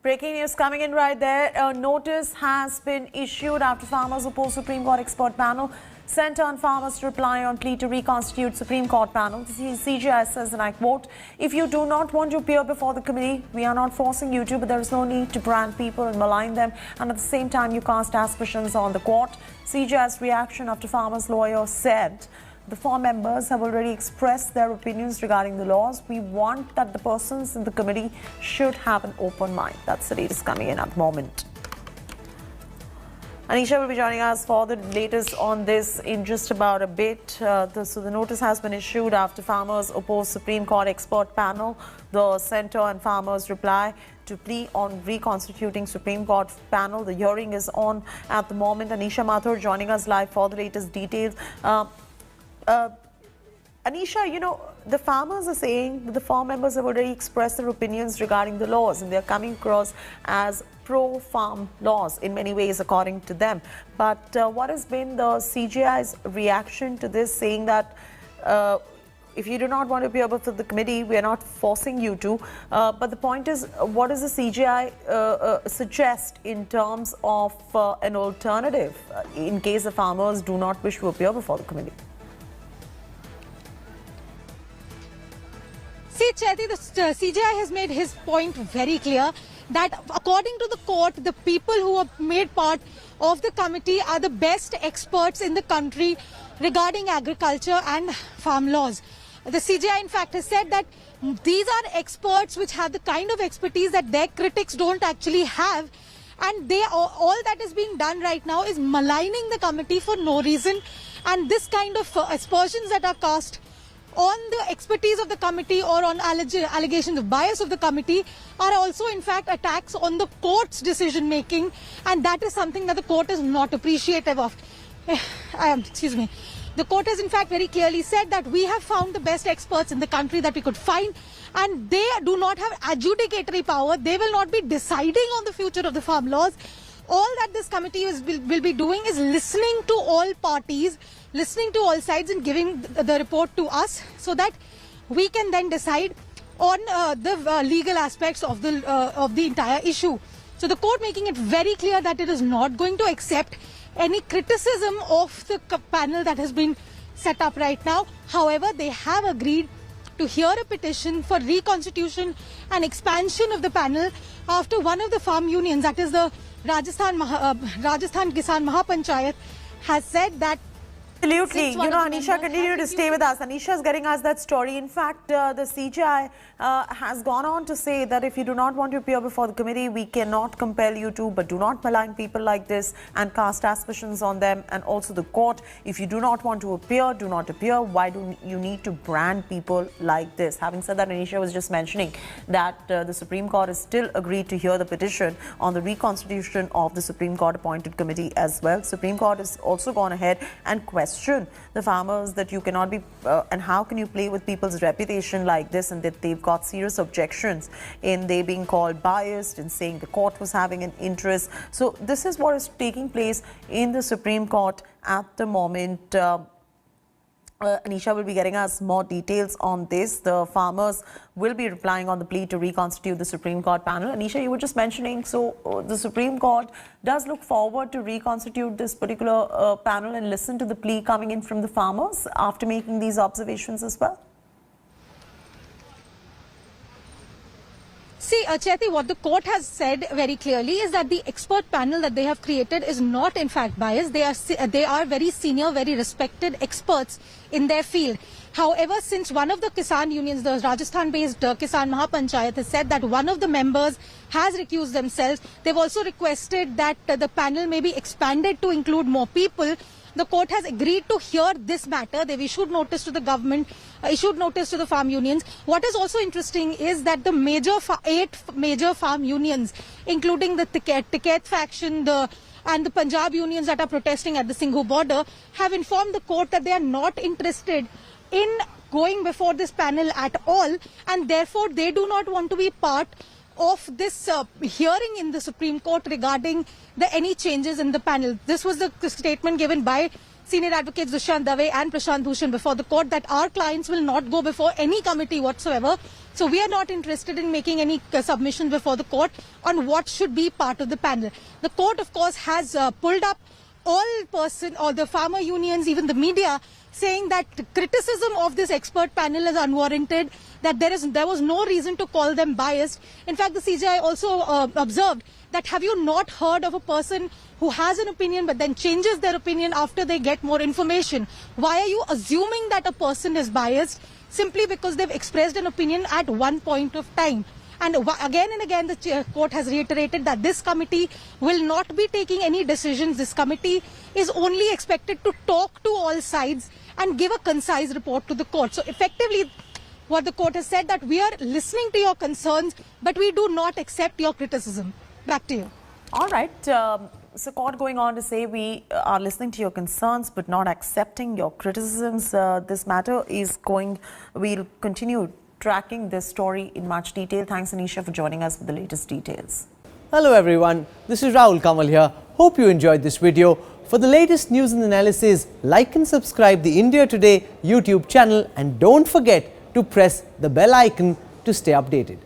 Breaking news coming in right there. A notice has been issued after farmers oppose Supreme Court expert panel. Sent on farmers to reply on plea to reconstitute Supreme Court panel. The CGI says, and I quote, "If you do not want to appear before the committee, we are not forcing you to, but there is no need to brand people and malign them. And at the same time, you cast aspersions on the court." CGI's reaction after farmers' lawyer said, "The four members have already expressed their opinions regarding the laws. We want that the persons in the committee should have an open mind." That's the latest coming in at the moment. Anisha will be joining us for the latest on this in just about a bit. So the notice has been issued after farmers oppose Supreme Court expert panel. The centre and farmers reply to plea on reconstituting Supreme Court panel. The hearing is on at the moment. Anisha Mathur joining us live for the latest details. Anisha, you know, the farmers are saying that the four members have already expressed their opinions regarding the laws, and they're coming across as pro-farm laws in many ways, according to them. But what has been the CGI's reaction to this, saying that if you do not want to appear before the committee, we are not forcing you to. But the point is, what does the CGI suggest in terms of an alternative in case the farmers do not wish to appear before the committee? See, Chaiti, the CGI has made his point very clear that according to the court, the people who have made part of the committee are the best experts in the country regarding agriculture and farm laws. The CGI, in fact, has said that these are experts which have the kind of expertise that their critics don't actually have. And all that is being done right now is maligning the committee for no reason. And this kind of aspersions that are cast on the expertise of the committee or on allegations of bias of the committee are also in fact attacks on the court's decision making, and that is something that the court is not appreciative of. Excuse me. The court has in fact very clearly said that we have found the best experts in the country that we could find, and they do not have adjudicatory power. They will not be deciding on the future of the farm laws. All that this committee will be doing is listening to all parties, listening to all sides and giving the report to us so that we can then decide on the legal aspects of the entire issue. So the court making it very clear that it is not going to accept any criticism of the panel that has been set up right now. However, they have agreed to hear a petition for reconstitution and expansion of the panel after one of the farm unions, that is the Rajasthan Kisan Mahapanchayat, has said that. Absolutely. You know, Anisha, continue to stay with us. Anisha is getting us that story. In fact, the CGI has gone on to say that if you do not want to appear before the committee, we cannot compel you to, but do not malign people like this and cast aspersions on them. And also the court, if you do not want to appear, do not appear. Why do you need to brand people like this? Having said that, Anisha was just mentioning that the Supreme Court has still agreed to hear the petition on the reconstitution of the Supreme Court appointed committee as well. Supreme Court has also gone ahead and questioned the farmers that you cannot be and how can you play with people's reputation like this, and that they've got serious objections in they being called biased and saying the court was having an interest. So this is what is taking place in the Supreme Court at the moment. Anisha will be getting us more details on this. The farmers will be replying on the plea to reconstitute the Supreme Court panel. Anisha, you were just mentioning, so the Supreme Court does look forward to reconstitute this particular panel and listen to the plea coming in from the farmers after making these observations as well? See, Chaiti, what the court has said very clearly is that the expert panel that they have created is not in fact biased. They are very senior, very respected experts in their field. However, since one of the Kisan unions, the Rajasthan-based Kisan Mahapanchayat, has said that one of the members has recused themselves, they've also requested that the panel may be expanded to include more people. The court has agreed to hear this matter. They've issued notice to the government, issued notice to the farm unions. What is also interesting is that the 8 major farm unions, including the Tiket faction, and the Punjab unions that are protesting at the Singhu border, have informed the court that they are not interested in going before this panel at all, and therefore they do not want to be part of this hearing in the Supreme Court regarding any changes in the panel. This was the statement given by Senior advocates Dushyant Dave and Prashant Bhushan before the court that our clients will not go before any committee whatsoever. So we are not interested in making any submissions before the court on what should be part of the panel. The court, of course, has pulled up all the farmer unions, even the media, saying that criticism of this expert panel is unwarranted, that there was no reason to call them biased. In fact, the CJI also observed that have you not heard of a person who has an opinion but then changes their opinion after they get more information? Why are you assuming that a person is biased simply because they've expressed an opinion at one point of time? And again and again, the court has reiterated that this committee will not be taking any decisions. This committee is only expected to talk to all sides and give a concise report to the court. So effectively, what the court has said that we are listening to your concerns, but we do not accept your criticism. Back to you. All right. So court going on to say we are listening to your concerns but not accepting your criticisms. This matter is we'll continue tracking this story in much detail. Thanks, Anisha, for joining us with the latest details. Hello everyone, this is Rahul Kamal here. Hope you enjoyed this video. For the latest news and analysis, like and subscribe the India Today YouTube channel and don't forget to press the bell icon to stay updated.